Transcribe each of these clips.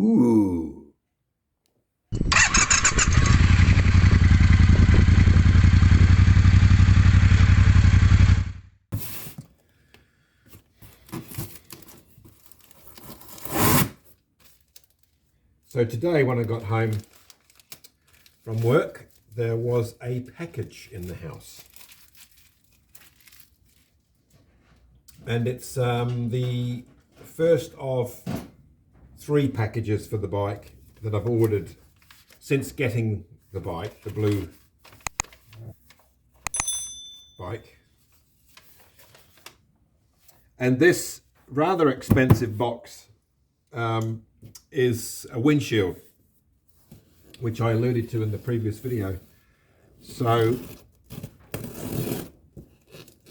Ooh. So today when I got home from work, there was a package in the house. And it's the first of 3 packages for the bike that I've ordered since getting the bike, the blue bike. And this rather expensive box is a windshield, which I alluded to in the previous video. So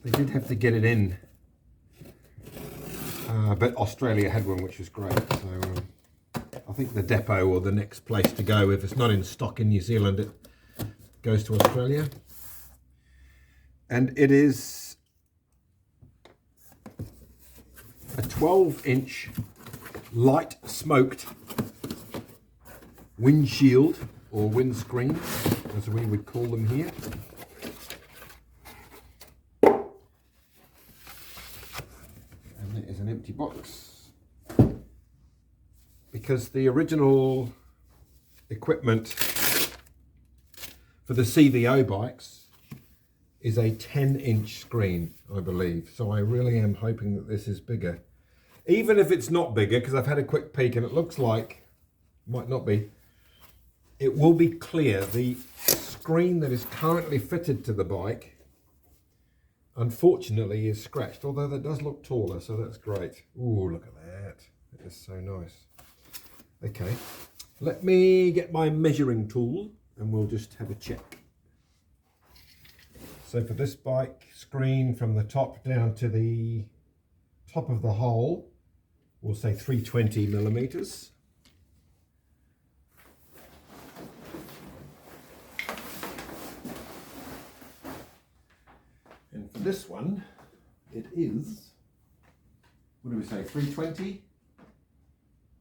they did have to get it in, but Australia had one, which was great. So I think the depot or the next place to go, if it's not in stock in New Zealand, it goes to Australia. And it is a 12-inch light smoked windshield or windscreen, as we would call them here. And there is an empty box, because the original equipment for the CVO bikes is a 10-inch screen, I believe. So I really am hoping that this is bigger. Even if it's not bigger, because I've had a quick peek and it looks like, might not be, it will be clear. The screen that is currently fitted to the bike, unfortunately, is scratched, although that does look taller, so that's great. Ooh, look at that. That is so nice. Okay, let me get my measuring tool and we'll just have a check. So for this bike, screen from the top down to the top of the hole, we'll say 320 millimeters. And for this one, it is, what do we say, 320?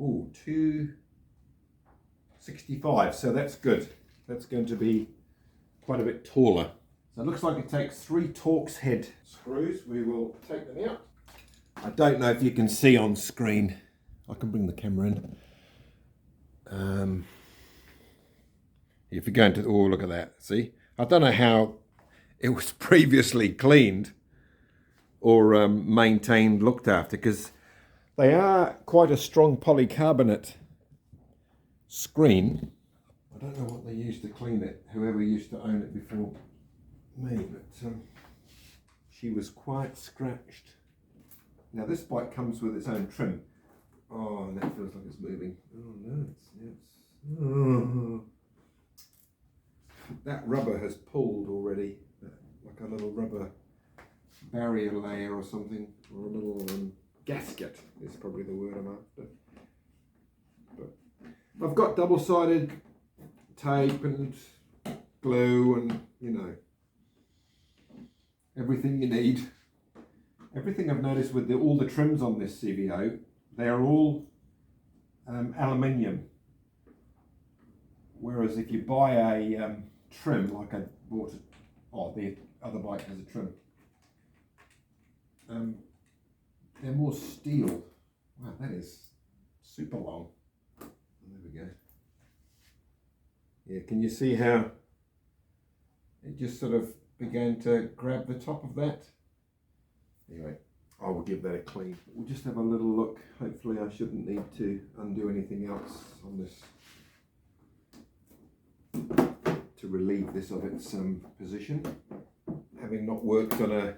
Oh, 265, so that's good. That's going to be quite a bit taller. So it looks like it takes 3 Torx head screws. We will take them out. I don't know if you can see on screen. I can bring the camera in. If you're going to, oh, look at that. See? I don't know how it was previously cleaned or maintained, looked after, because they are quite a strong polycarbonate screen. I don't know what they used to clean it, whoever used to own it before me, but she was quite scratched. Now this bike comes with its own trim. Oh, and that feels like it's moving. Oh no, that rubber has pulled already, like a little rubber barrier layer or something, or a little gasket is probably the word I'm after. But I've got double-sided tape and glue and, you know, everything you need. Everything I've noticed with all the trims on this CVO, they are all aluminium. Whereas if you buy a trim, like I bought, the other bike has a trim, they're more steel. Wow, that is super long. There we go. Yeah, can you see how it just sort of began to grab the top of that? Anyway, I will give that a clean. We'll just have a little look. Hopefully I shouldn't need to undo anything else on this to relieve this of its position. Having not worked on a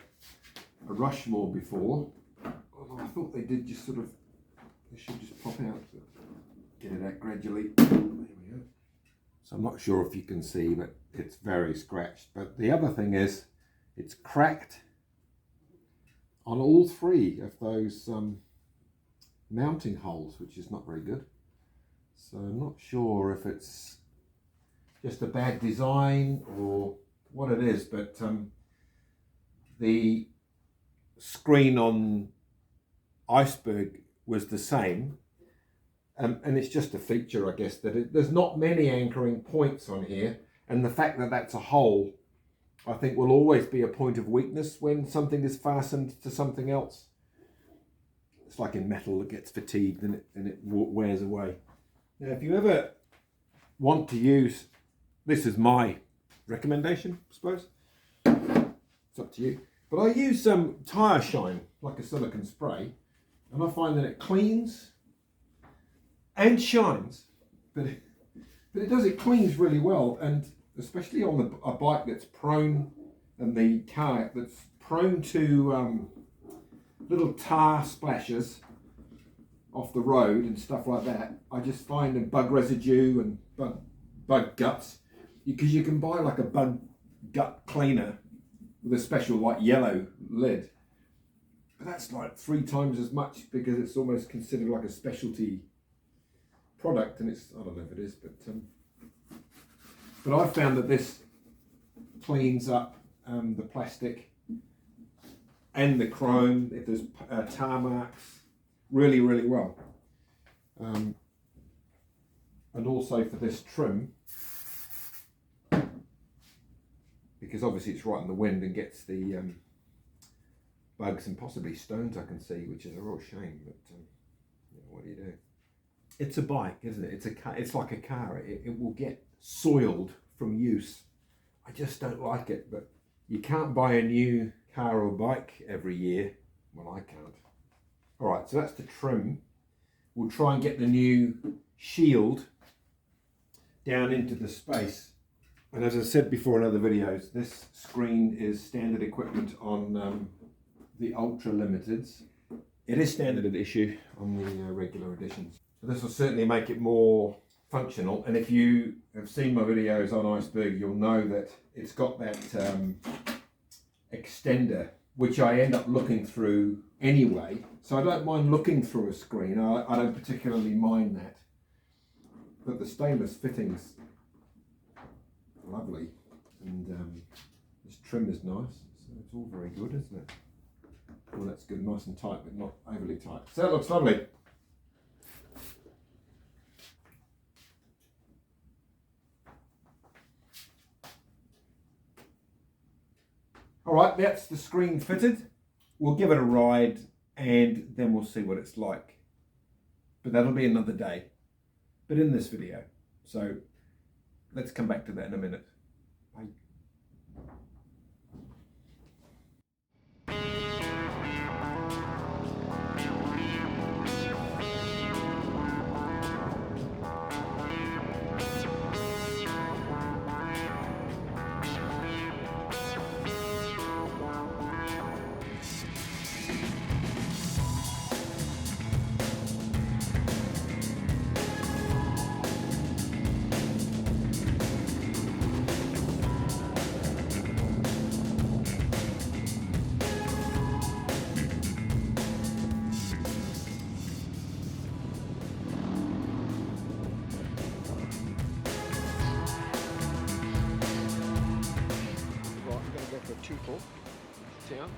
Rushmore before, although I thought they did just sort of, they should just pop out. Get it out gradually. There we go. So I'm not sure if you can see, but it's very scratched. But the other thing is, it's cracked on all 3 of those mounting holes, which is not very good. So I'm not sure if it's just a bad design or what it is, but the screen on Iceberg was the same, And it's just a feature, I guess, that there's not many anchoring points on here, and the fact that that's a hole, I think, will always be a point of weakness when something is fastened to something else. It's like in metal that gets fatigued and it wears away. Now, if you ever want to use, this is my recommendation, I suppose. It's up to you. But I use some tyre shine, like a silicone spray, and I find that it cleans and shines, but it cleans really well, and especially on a bike that's prone, and the car that's prone to little tar splashes off the road and stuff like that. I just find in bug residue and bug guts, because you can buy like a bug gut cleaner with a special like yellow lid, but that's like 3 times as much, because it's almost considered like a specialty product, and it's, I don't know if it is, but I've found that this cleans up the plastic and the chrome, if there's tar marks, really, really well. And also for this trim, because obviously it's right in the wind and gets the bugs and possibly stones, I can see, which is a real shame, but what do you do? It's a bike, isn't it? It's like a car. It will get soiled from use. I just don't like it, but you can't buy a new car or bike every year. Well, I can't. All right, so that's the trim. We'll try and get the new shield down into the space. And as I said before in other videos, this screen is standard equipment on the Ultra Limiteds. It is standard issue on the regular editions. So this will certainly make it more functional. And if you have seen my videos on Iceberg, you'll know that it's got that extender, which I end up looking through anyway. So I don't mind looking through a screen. I don't particularly mind that. But the stainless fittings, lovely. And this trim is nice. So it's all very good, isn't it? Well, that's good, nice and tight, but not overly tight. So that looks lovely. All right, that's the screen fitted. We'll give it a ride and then we'll see what it's like. But that'll be another day, but in this video. So let's come back to that in a minute. Bye. Twofold town.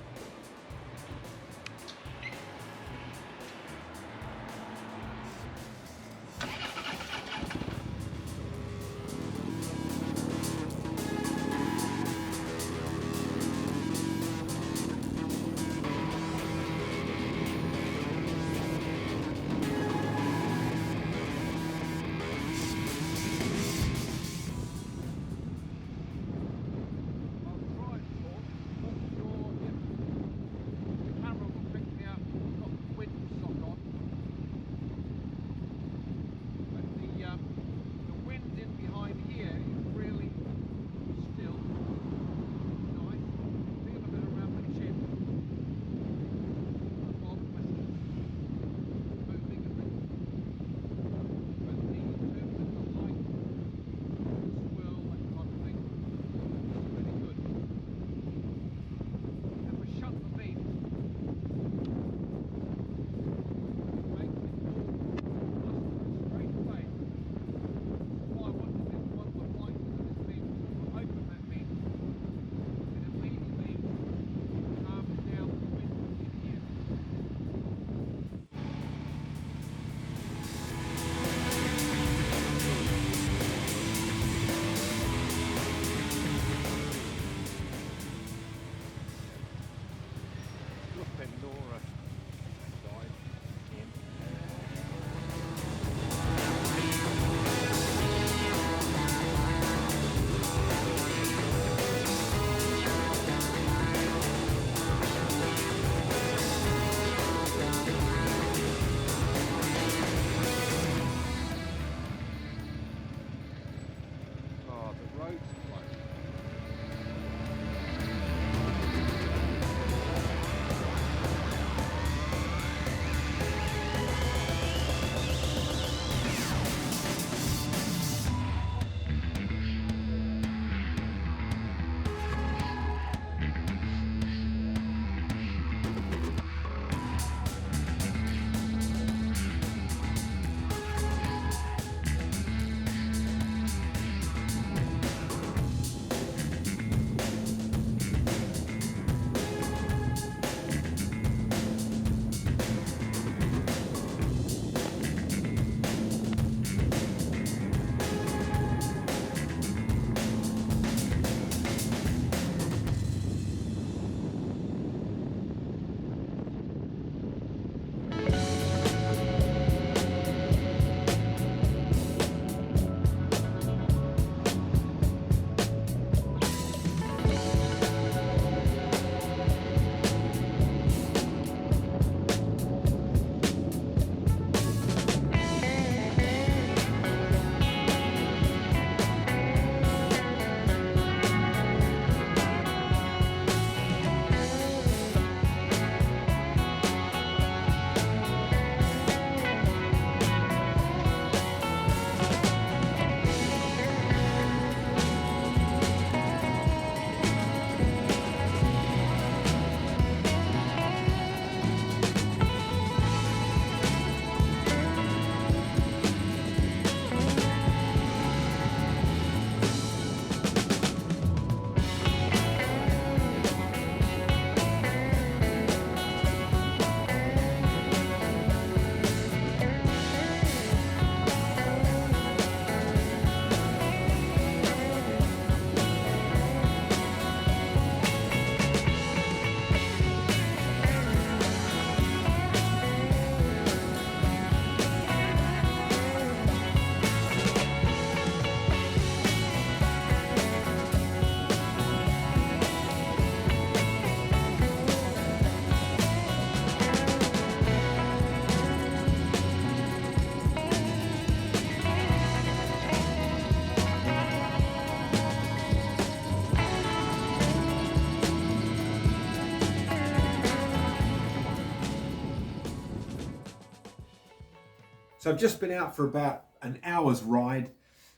So I've just been out for about an hour's ride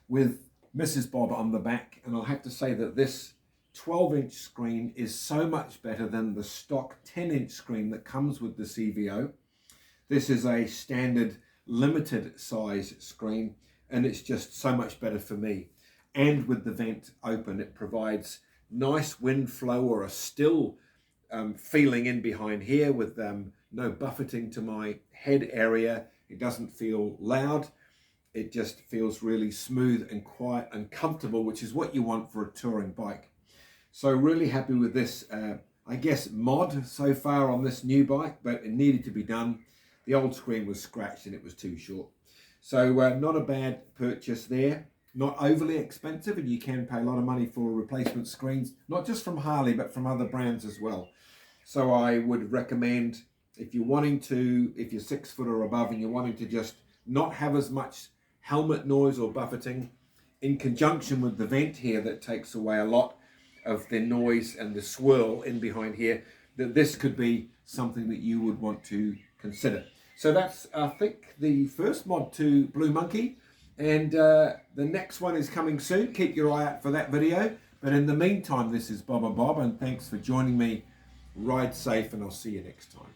with Mrs. Bob on the back, and I'll have to say that this 12-inch screen is so much better than the stock 10-inch screen that comes with the CVO. This is a standard limited size screen, and it's just so much better for me. And with the vent open, it provides nice wind flow or a still feeling in behind here with no buffeting to my head area. It doesn't feel loud. It just feels really smooth and quiet and comfortable, which is what you want for a touring bike. So really happy with this, I guess, mod so far on this new bike, but it needed to be done. The old screen was scratched and it was too short. So not a bad purchase there. Not overly expensive, and you can pay a lot of money for replacement screens, not just from Harley, but from other brands as well. So I would recommend, if you're 6 foot or above and you're wanting to just not have as much helmet noise or buffeting, in conjunction with the vent here that takes away a lot of the noise and the swirl in behind here, that this could be something that you would want to consider. So that's, I think, the first mod to Blue Monkey, and the next one is coming soon. Keep your eye out for that video. But in the meantime, this is Bob and Bob, and thanks for joining me. Ride safe, and I'll see you next time.